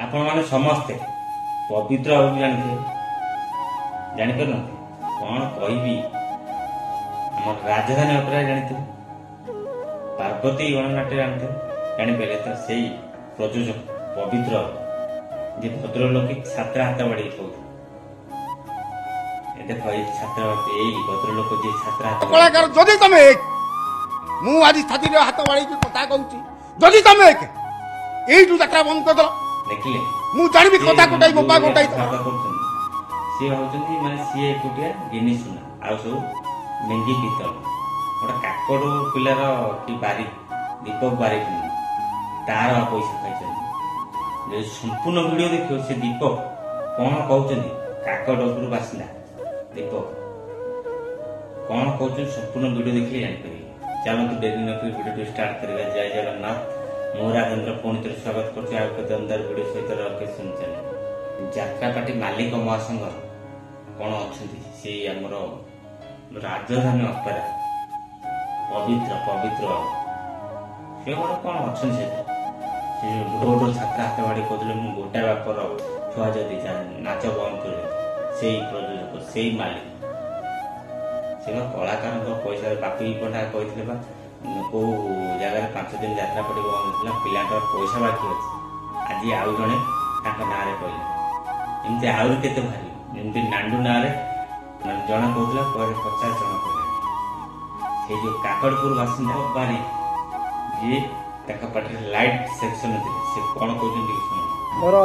आपण माने समस्ते पवित्र बाबू जानते जापर न कौन कहबी आम राजधानी अपराध जानते पार्वती गणनाट्य जानते जापर तो से प्रयोजक पवित्र जे भद्रलोकी छात्र हाथ बाड़ी देख छात्र भद्रलोक जे छात्र कलाकार जदि तुम एक मु आज छाती हाथ बाड़ी कथा कहूँ जदि तुम एक यू यात्रा बंद कर देखिले मु जानबी कथा गोटाई बोपा गोटाई सी होचंती माने सी एकुटिया गिनी सुना आ सब मेंगी पितल गोटे काकड़ पिलार कि बारी दीपक बारी तार पैसा खाई संपूर्ण वीडियो देखियो से दीपक कौन कहते काकड़पुर बासिंदा दीपक कौन कहते संपूर्ण वीडियो देखिए जापर चलते डेरी नक वीडियो स्टार्ट करवा जय जगन्नाथ मु राजेन्द्र पुणी थे स्वागत कर दमदार वीडियो सहित लोकेशन चैनल यात्रा पार्टी मालिक महासंघ कौन अच्छा से आमर राजधानी अपेरा पवित्र पवित्र से गोटे कौन अच्छा से रोड छात्र हाथ बाड़ी कहते मुझे गोटा बापर छुआ जदि नाच बंद कर से प्रयोजक से मालिक से कलाकार पैसा बापी पंडा कहते कौ जगह 5 दिन यात्रा पड़ी बंद होता पिला पैसा बाकी अच्छे आज आउ जड़े ना कहले एमती आहरी केते भारी एमती नांडू ना जड़े कहला 50 जन कहले से जो काकड़पुर बासिंदा बारी जी पाटे लाइट सेक्शन से कौन कहते मोर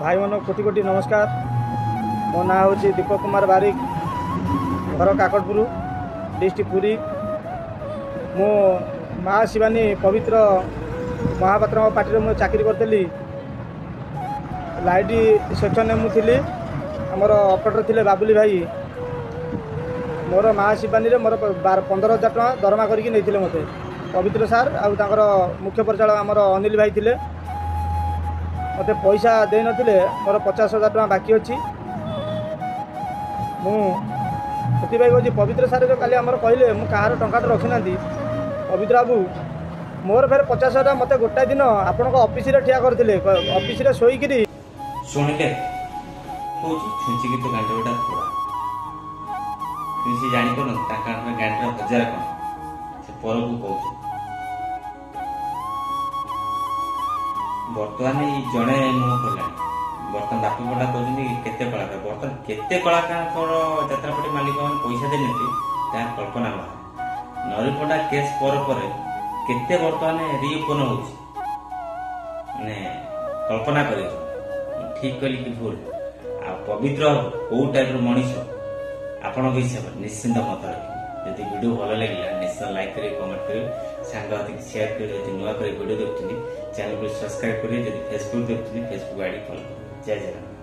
भाई मन कोटि कोटि नमस्कार मो ना हूँ दीपक कुमार बारिक घर काकड़पुर डिस्ट्रिक्ट पुरी मो माँ शिवानी पवित्र महापात्र पार्टी में चाकरी करती लाइट सेक्शन में मुझे आमर ऑपरेटर थे बाबुली भाई मोर माँ शिवानी मोर 15,000 टका दरमा करके नहीं मत पवित्र सार आर मुख्य परिचालक आमर अनिल भाई थे मत पैसा दे नथिले मोर 50,000 टका बाकी अच्छी मुझे कहूँ पवित्र सार जो काली आमर कहले मुझे कहार टंका रखी ना पवित्र बाबू मोर फेर 50,000 टका मत गोटाए दिन आपण ऑफिस ठिया करते ऑफिस शोक शुणिले छुंचिकी तो गांडा थोड़ा तुम जापर गांडा हजार कौन से पर को कह बर्तमान जड़े मुह खोला बर्तमान बापी पंडा कहते केते कलाकार बर्तमान केते कलाकार यात्रापाटी मालिक पैसा देने कल्पना बाहर नरी पंडा केस पर केते बर्तमान रिओपन हो कल्पना कर ठीक कहली कि भूल आ पवित्र कौ टाइप मनीष आपण हिसाब निश्चिंत मत रखिए जब वीडियो भल लगे निश्चित लाइक करें कमेंट करें सांग शेयर करें नुआ वीडियो देखते चैनल को सब्सक्राइब करें फेसबुक देखते फेसबुक आईडी फॉलो करें जय जगन्नाथ।